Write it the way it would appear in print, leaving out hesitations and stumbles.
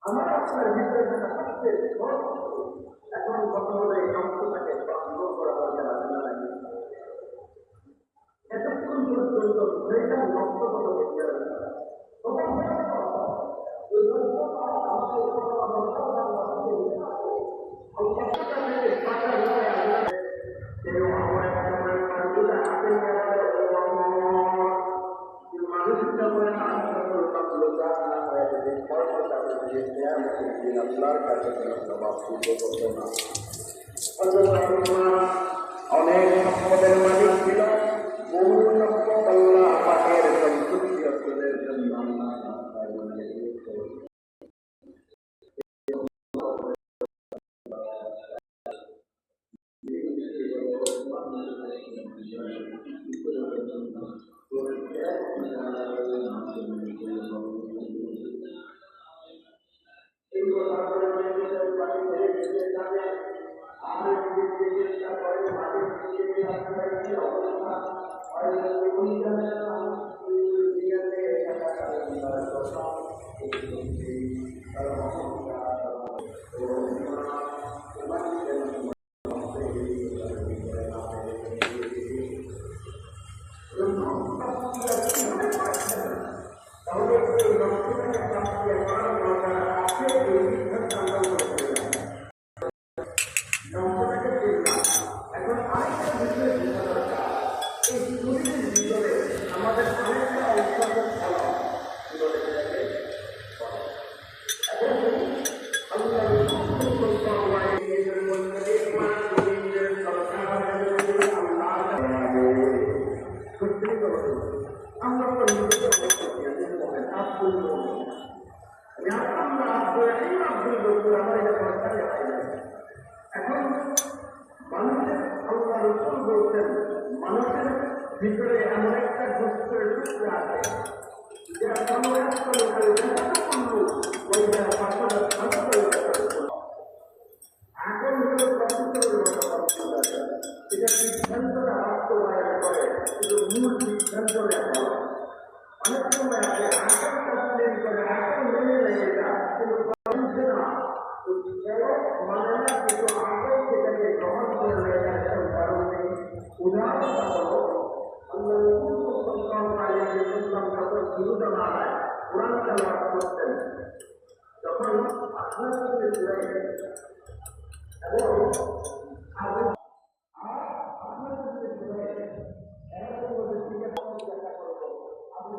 আমার আপনার ভিতরে থাকা সবচেয়ে এখন কথা হলো এই অংশটাকে বন্ধ করা দরকার আছে না নাকি? এতক্ষণ পর্যন্ত ঘুরেটা নষ্টগত করতে হবে অনেক সম্পদের মালিক ছিল, বহু সম্পদ আল্লাহ পাকের সন্তুষ্টি অর্জনের জন্য এখন মানুষের আল্লাহ রসুল বলছেন মানুষের ভিতরে এমন একটা দুঃখের সূত্র আছে যা কোনো একটা লোকের ওই এখন এটা সিদ্ধান্তটা বাস্তবায়ন করে কিন্তু মূল সিদ্ধান্ত নেওয়া অনেক সময় আছে আকার কমপ্লেন করে আকার মেনে নেয় এটা কিন্তু মানে না কিন্তু আগে সেটাকে গ্রহণ করে নেয় একটা উদাহরণ নেই। উদাহরণ হলো যখন শুরুটা না হয় কোরআন তেলাওয়াত করতেন যখন আপনার সাথে এবং আপনার সাথে এরকম চেষ্টা করবো আপনি